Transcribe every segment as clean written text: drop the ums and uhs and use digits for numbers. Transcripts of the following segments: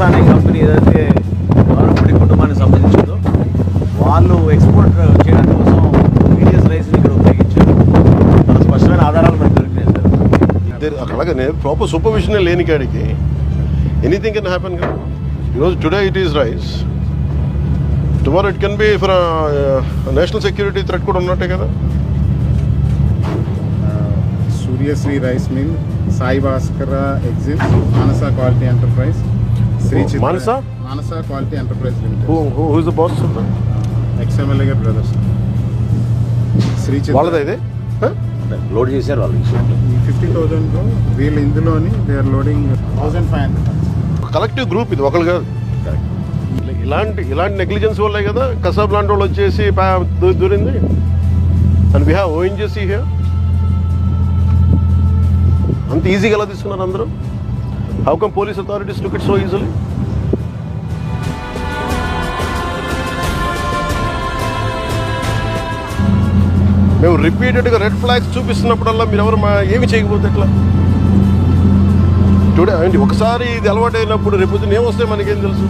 మానస అనే కంపెనీ ఏదైతే గవర్నమెంట్ కుటుంబానికి సంబంధించిందో వాళ్ళు ఎక్స్పోర్ట్ చేయడం కోసం మీడియస్ రైస్ని ఇక్కడ ఉపయోగించారు. చాలా స్పష్టమైన ఆధారాలు మనకు దొరికినాయి సార్. అలాగనే ప్రాపర్ సూపర్విజన్ లేని కాడికి ఎనీథింగ్ కెన్ హ్యాపెన్ కదా. ఈరోజు today it is rice, tomorrow it can be for national security threat కూడా ఉన్నట్టే కదా. Suryasri Rice Mill, Sai Bhaskara Exit, Manasa Quality Enterprise, Sri Chitra. Manasa Quality Enterprise Limited. Who is the boss of that? XMLA గారి brothers. Sri Chitra. వాళ్ళదా ఇది? Load చేశారు వాళ్ళు. 50,000 వీళ్ళు ఇందులోని they are loading 1,500. Collective group ఇది, ఒకళ్ళు కాదు. ఇలాంటి నెగ్లిజెన్స్ వల్లే కదా కసాబ్ లాంటి వాళ్ళు వచ్చేసి దూరింది. And we have ONGC here. అంత ఈజీగా ఎలా తీసుకున్నారు అందరూ? How come police authorities took it so easily? మేము రిపీటెడ్గా రెడ్ ఫ్లాగ్స్ చూపిస్తున్నప్పుడల్లా మీరు ఎవరు ఏమి చేయకపోతే ఎట్లా? టుడే ఏంటి ఒకసారి ఇది అలవాటు అయినప్పుడు రేపు ఏమొస్తే మనకేం తెలుసు?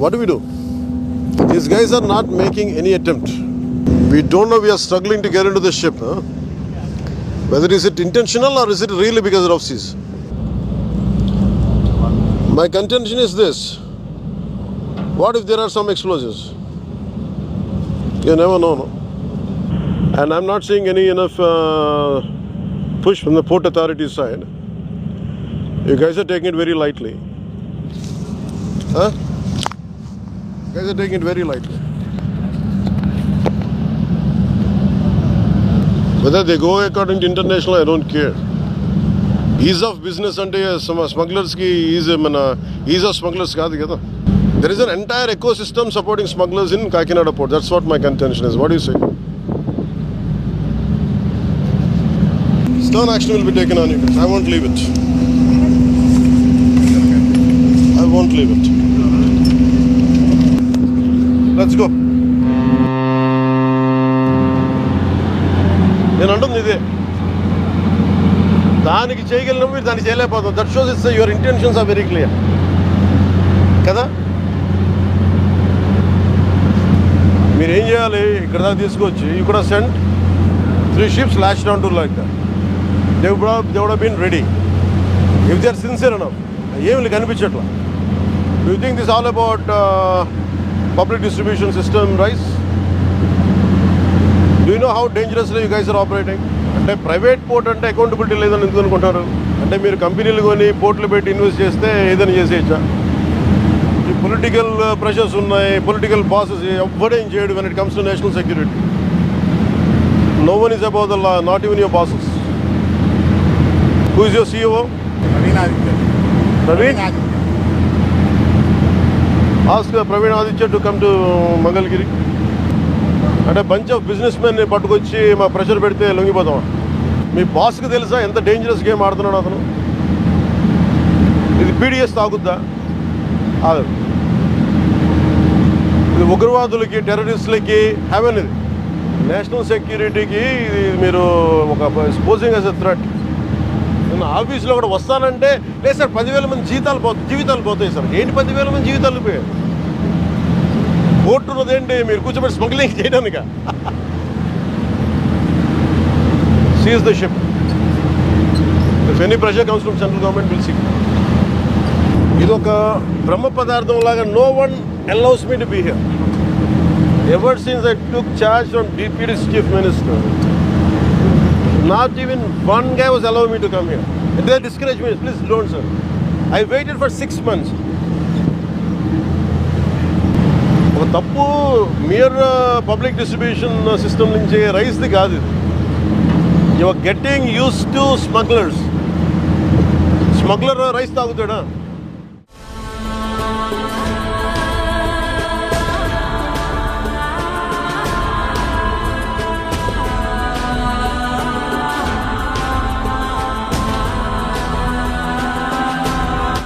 What do we do? These guys are not making any attempt. We don't know, we are struggling to get into the ship. Whether is it intentional or is it really because of seas? My contention is this. What if there are some explosives? You never know, no? And I'm not seeing any enough push from the port authority side. You guys are taking it very lightly. Huh? You guys are taking it very lightly. Whether they go according to international, I don't care. Ease of business ante smugglers ki ease of smugglers kaadu kada. There is an entire ecosystem supporting smugglers in Kakinada port. That's what my contention is. What do you say? Stern action will be taken on you guys. I won't leave it. I won't leave it. Let's go. నేను అంటుంది ఇదే, దానికి చేయగలిగిన మీరు దాన్ని చేయలేకపోతాం. That shows it's your intentions are very clear కదా. మీరు ఏం చేయాలి, ఇక్కడ దాకా తీసుకొచ్చి you could have sent 3 ships lashed down to like that. They would have been ready if they are sincere enough. ఏమి కనిపించట్లా. Do you think this is all about public distribution system rice? Do you know how dangerously you guys are operating? అంటే private port అంటే accountability లేదని ఎందుకు అనుకుంటారు? అంటే మీరు కంపెనీలు కొని పోర్ట్లు పెట్టి ఇన్వెస్ట్ చేస్తే ఏదైనా చేసేయచ్చా? ఈ పొలిటికల్ ప్రెషర్స్ ఉన్నాయి, పొలిటికల్ బాసెస్ ఎవ్వడేం చేయడు when it comes to national security. No one is above the law, not even your bosses. Who is your CEO? Praveen? Ask Praveen Aditya to come to Mangalgiri. అంటే bunch of business మెన్ని పట్టుకొచ్చి మా pressure పెడితే లొంగిపోతాం. మీ బాస్కి తెలుసా ఎంత dangerous game ఆడుతున్నాడు అతను? ఇది పీడిఎస్ తాగుద్దా? ఇది ఉగ్రవాదులకి, టెర్రరిస్టులకి హెవెన్. ఇది నేషనల్ సెక్యూరిటీకి ఇది మీరు ఒక స్పోజింగ్ యాజ్ ఎ థ్రెట్. నేను ఆఫీస్లో కూడా వస్తానంటే లేదు సార్ 10,000 మంది జీవితాలు పోతాయి సార్. ఏంటి 10,000 మంది జీవితాలు పోయాయి? కోర్టు ఉన్నదేంటి మీరు కూర్చోబెట్టి స్మగ్లింగ్ చేయడానిక? Seize the ship. If any pressure comes from central government will see. ఇది ఒక బ్రహ్మ పదార్థం లాగా. No one allows me to be here. Ever since I took charge from DPD's chief minister, Not even one guy was allowing me to come here. They discouraged me. Please don't, sir. I waited for 6 months. ఒక తప్పు mere public distribution system నుంచి రైస్ది కాదు ఇది. You are getting use to smugglers. Smuggler rice తాగుతాడా?